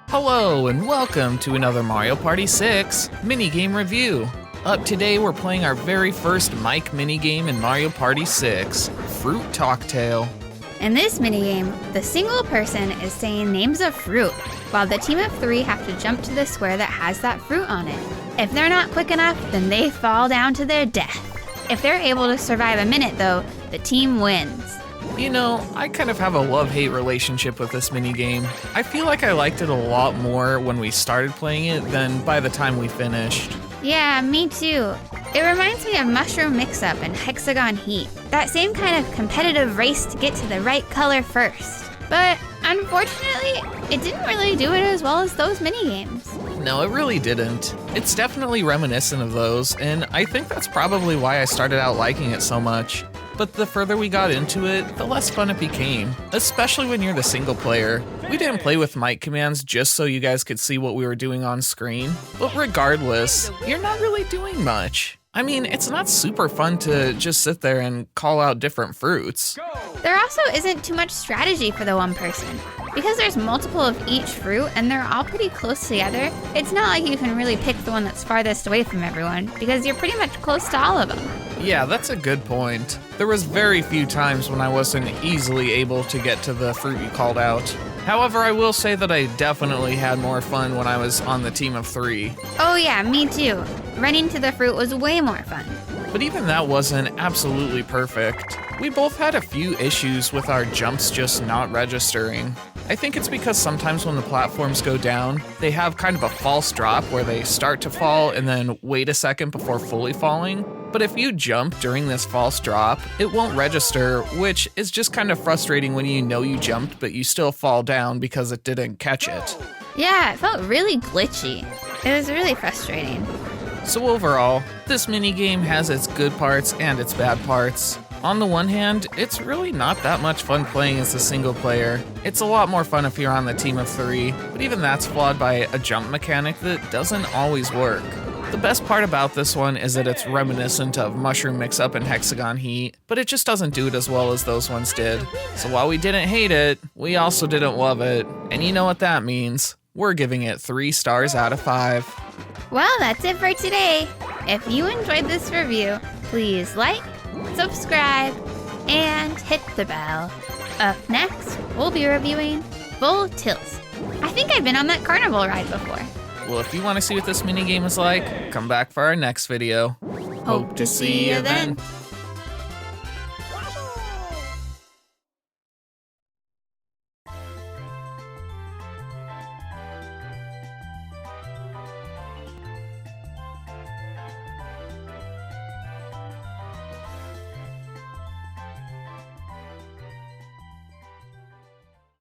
Hello and welcome to another Mario Party 6 minigame review. Up today we're playing our very first mic minigame in Mario Party 6, Fruit Talktail. In this minigame, the single person is saying names of fruit, while the team of 3 have to jump to the square that has that fruit on it. If they're not quick enough, then they fall down to their death. If they're able to survive a minute though, the team wins. You know, I kind of have a love-hate relationship with this minigame. I feel like I liked it a lot more when we started playing it than by the time we finished. Yeah, me too. It reminds me of Mushroom Mix-Up and Hexagon Heat. That same kind of competitive race to get to the right color first. But unfortunately, it didn't really do it as well as those minigames. No, it really didn't. It's definitely reminiscent of those, and I think that's probably why I started out liking it so much. But the further we got into it, the less fun it became, especially when you're the single player. We didn't play with mic commands just so you guys could see what we were doing on screen, but regardless, you're not really doing much. I mean, it's not super fun to just sit there and call out different fruits. There also isn't too much strategy for the one person. Because there's multiple of each fruit and they're all pretty close together, it's not like you can really pick the one that's farthest away from everyone, because you're pretty much close to all of them. Yeah, that's a good point. There was very few times when I wasn't easily able to get to the fruit you called out. However, I will say that I definitely had more fun when I was on the team of 3. Oh yeah, me too. Running to the fruit was way more fun. But even that wasn't absolutely perfect. We both had a few issues with our jumps just not registering. I think it's because sometimes when the platforms go down, they have kind of a false drop where they start to fall and then wait a second before fully falling. But if you jump during this false drop, it won't register, which is just kind of frustrating when you know you jumped but you still fall down because it didn't catch it. Yeah, it felt really glitchy. It was really frustrating. So overall, this minigame has its good parts and its bad parts. On the one hand, it's really not that much fun playing as a single player. It's a lot more fun if you're on the team of 3, but even that's flawed by a jump mechanic that doesn't always work. The best part about this one is that it's reminiscent of Mushroom Mix-Up and Hexagon Heat, but it just doesn't do it as well as those ones did. So while we didn't hate it, we also didn't love it. And you know what that means. We're giving it 3 stars out of 5. Well, that's it for today. If you enjoyed this review, please like, subscribe, and hit the bell. Up next, we'll be reviewing Full Tilt. I think I've been on that carnival ride before. Well, if you want to see what this minigame is like, come back for our next video. Hope to see you then.